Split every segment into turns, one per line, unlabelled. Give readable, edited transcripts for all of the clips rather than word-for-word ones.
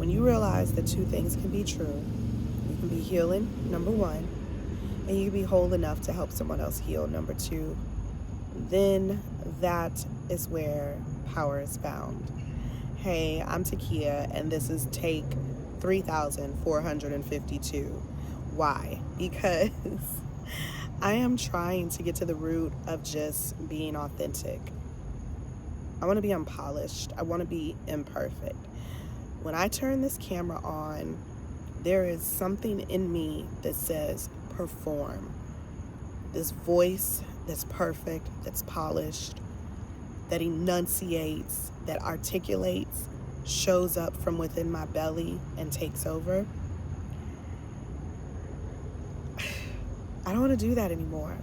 When you realize that two things can be true, you can be healing, number one, and you can be whole enough to help someone else heal, number two, then that is where power is found. Hey, I'm Takia, and this is take 3,452. Why? Because I am trying to get to the root of just being authentic. I want to be unpolished. I want to be imperfect. When I turn this camera on, there is something in me that says perform. This voice that's perfect, that's polished, that enunciates, that articulates, shows up from within my belly and takes over. I don't want to do that anymore.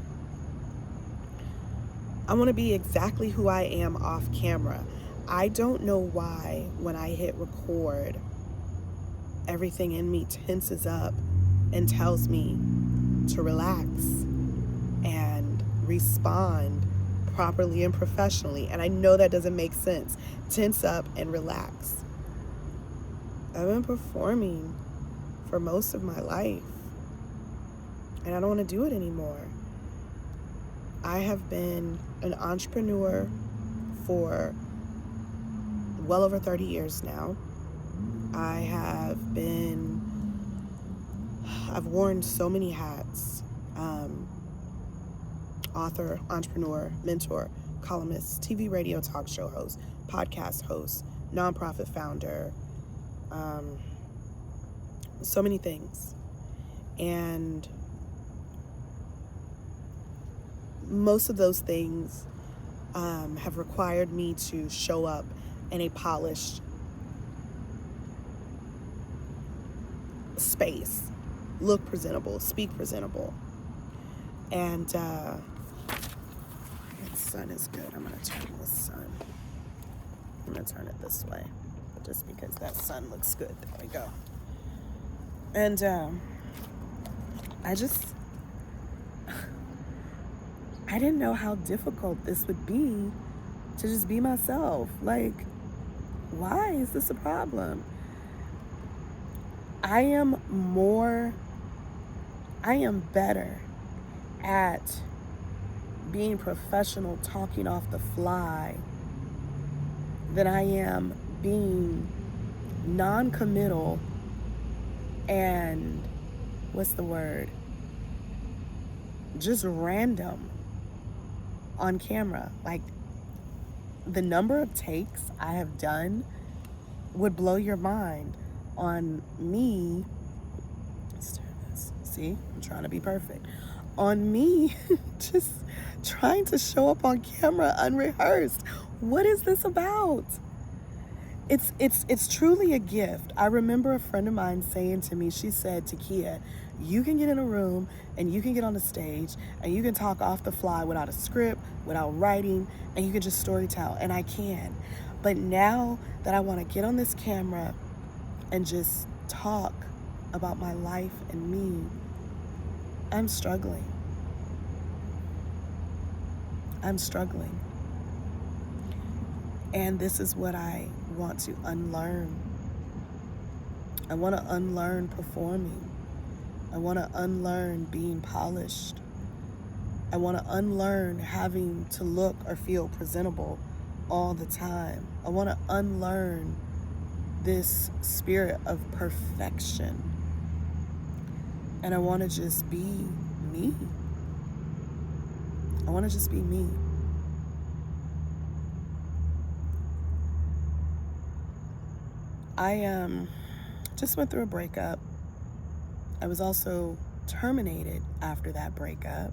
I want to be exactly who I am off camera. I don't know why when I hit record, everything in me tenses up and tells me to relax and respond properly and professionally. And I know that doesn't make sense. Tense up and relax. I've been performing for most of my life, and I don't want to do it anymore. I have been an entrepreneur for well over 30 years now. I've worn so many hats. Author, entrepreneur, mentor, columnist, TV, radio, talk show host, podcast host, nonprofit founder, so many things. And most of those things have required me to show up in a polished space, look presentable, speak presentable. And the sun is good. I'm going to turn this sun. I'm going to turn it this way just because that sun looks good. There we go. And I didn't know how difficult this would be to just be myself. Like, why is this a problem? I am better at being professional, talking off the fly, than I am being non-committal and, just random on camera. Like, the number of takes I have done would blow your mind on me. Let's turn this. See, I'm trying to be perfect. On me, just trying to show up on camera unrehearsed. What is this about? It's truly a gift. I remember a friend of mine saying to me, she said, Takia, you can get in a room and you can get on the stage and you can talk off the fly without a script, without writing, and you can just storytell. And I can. But now that I want to get on this camera and just talk about my life and me, I'm struggling. And this is what I want to unlearn. I want to unlearn performing. I want to unlearn being polished. I want to unlearn having to look or feel presentable all the time. I want to unlearn this spirit of perfection. And I want to just be me. I want to just be me. I just went through a breakup. I was also terminated after that breakup.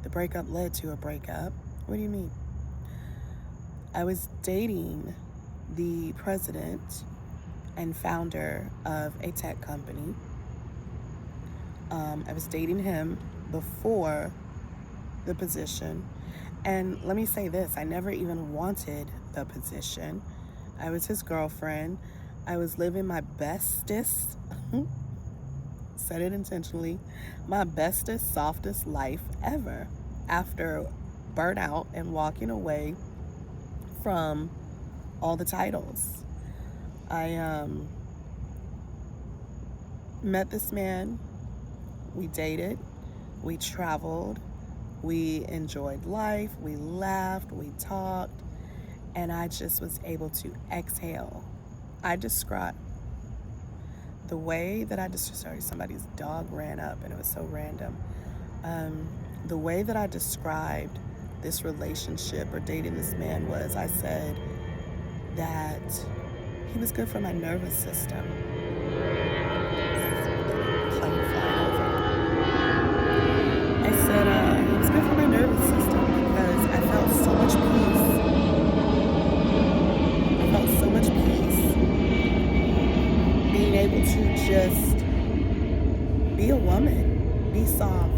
The breakup led to a breakup. What do you mean? I was dating the president and founder of a tech company. I was dating him before the position. And let me say this, I never even wanted the position. I was his girlfriend. I was living my bestest, said it intentionally, my bestest, softest life ever after burnout and walking away from all the titles. I met this man, we dated, we traveled, we enjoyed life, we laughed, we talked, and I just was able to exhale. I described the way that sorry, somebody's dog ran up and it was so random. The way that I described this relationship or dating this man was, I said that he was good for my nervous system. Plane flying over. I said he was good for my nervous system because I felt so much peace. I felt so much peace being able to just be a woman, be soft,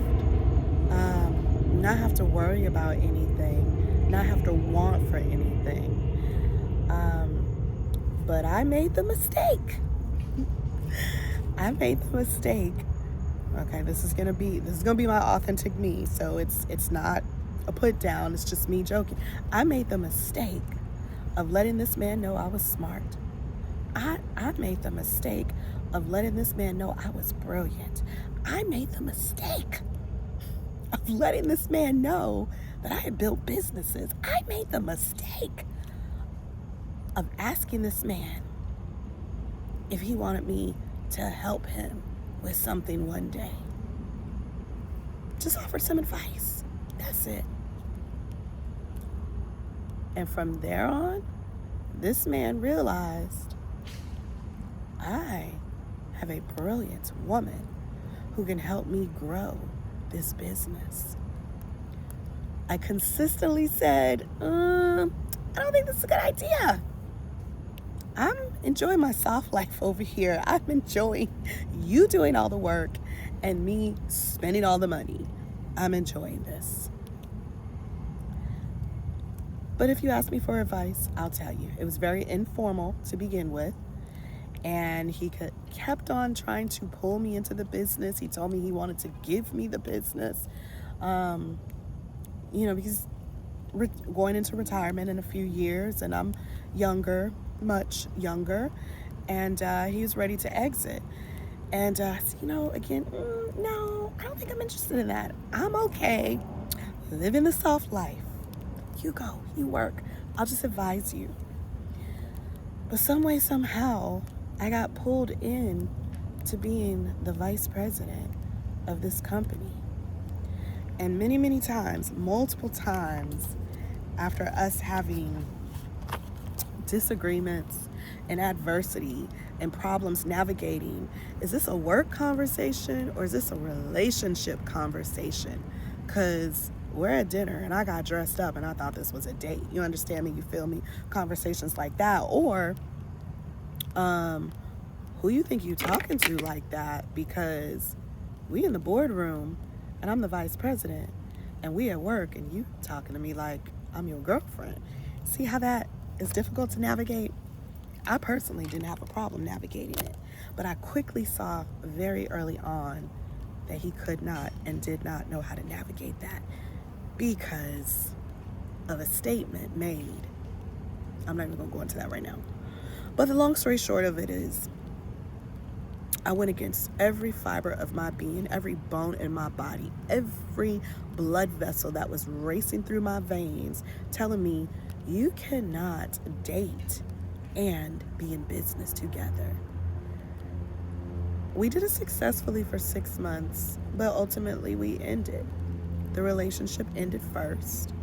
not have to worry about anything, not have to want for anything. But I made the mistake. I made the mistake. Okay, this is gonna be my authentic me. So it's not a put down. It's just me joking. I made the mistake of letting this man know I was smart. I made the mistake of letting this man know I was brilliant. I made the mistake of letting this man know that I had built businesses. I made the mistake of asking this man if he wanted me to help him with something one day. Just offered some advice. That's it. And from there on, this man realized I have a brilliant woman who can help me grow this business. I consistently said, I don't think this is a good idea. I'm enjoying my soft life over here. I'm enjoying you doing all the work and me spending all the money. I'm enjoying this. But if you ask me for advice, I'll tell you. It was very informal to begin with. And he kept on trying to pull me into the business. He told me he wanted to give me the business. Because we're going into retirement in a few years, and I'm younger, much younger, and he was ready to exit. And I said, no, I don't think I'm interested in that. I'm okay living the soft life. You go, you work. I'll just advise you. But some way, somehow, I got pulled in to being the vice president of this company. And many, many times, multiple times, after us having disagreements and adversity and problems navigating, is this a work conversation or is this a relationship conversation? Because we're at dinner and I got dressed up and I thought this was a date. You understand me? You feel me? Conversations like that. Or who you think you talking to like that? Because we in the boardroom and I'm the vice president and we at work and you talking to me like I'm your girlfriend. See how that is difficult to navigate? I personally didn't have a problem navigating it, but I quickly saw very early on that he could not and did not know how to navigate that because of a statement made. I'm not even gonna go into that right now. But the long story short of it is, I went against every fiber of my being, every bone in my body, every blood vessel that was racing through my veins, telling me, you cannot date and be in business together. We did it successfully for 6 months, but ultimately we ended. The relationship ended first,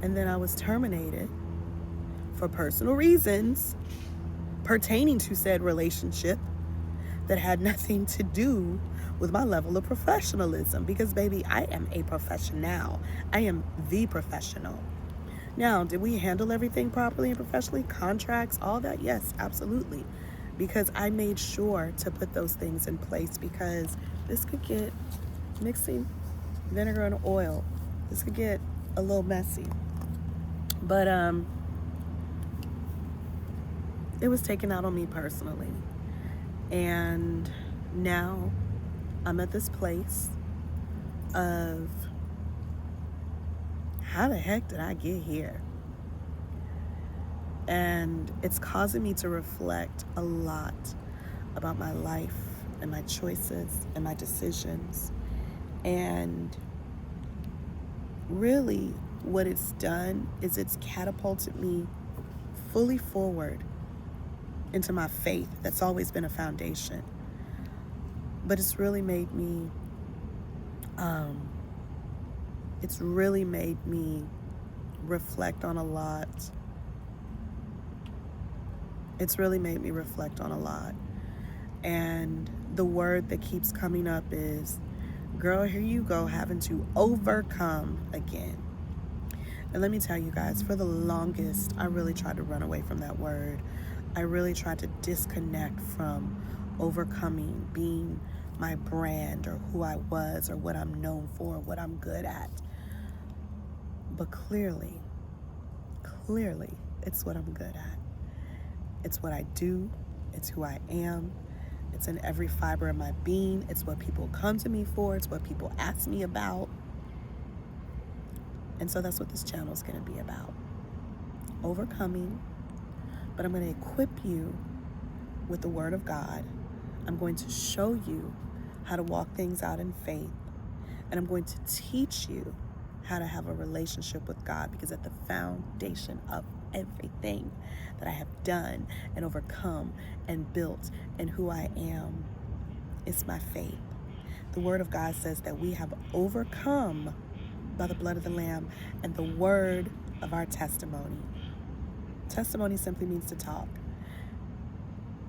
and then I was terminated for personal reasons pertaining to said relationship that had nothing to do with my level of professionalism, because baby, I am a professional. I am the professional. Now, did we handle everything properly and professionally? Contracts, all that? Yes, absolutely. Because I made sure to put those things in place, because this could get, mixing vinegar and oil, this could get a little messy. But it was taken out on me personally. And now I'm at this place of, how the heck did I get here? And it's causing me to reflect a lot about my life and my choices and my decisions. And really, what it's done is it's catapulted me fully forward into my faith. That's always been a foundation. But it's really made me reflect on a lot. It's really made me reflect on a lot. And the word that keeps coming up is, girl, here you go, having to overcome again. And let me tell you guys, for the longest, I really tried to run away from that word. I really tried to disconnect from overcoming, being my brand or who I was or what I'm known for, what I'm good at. But clearly, it's what I'm good at. It's what I do. It's who I am. It's in every fiber of my being. It's what people come to me for. It's what people ask me about. And so that's what this channel is going to be about. Overcoming. But I'm going to equip you with the Word of God. I'm going to show you how to walk things out in faith. And I'm going to teach you how to have a relationship with God, because at the foundation of everything that I have done and overcome and built and who I am is my faith. The Word of God says that we have overcome by the blood of the Lamb and the word of our testimony. Testimony simply means to talk.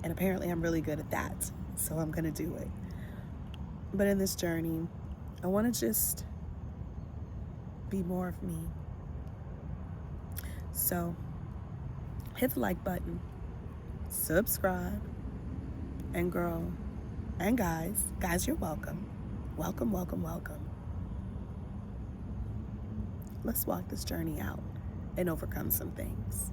And apparently I'm really good at that, so I'm going to do it. But in this journey, I want to just be more of me. So hit the like button, subscribe, and girl, and guys, you're welcome. Welcome. Let's walk this journey out and overcome some things.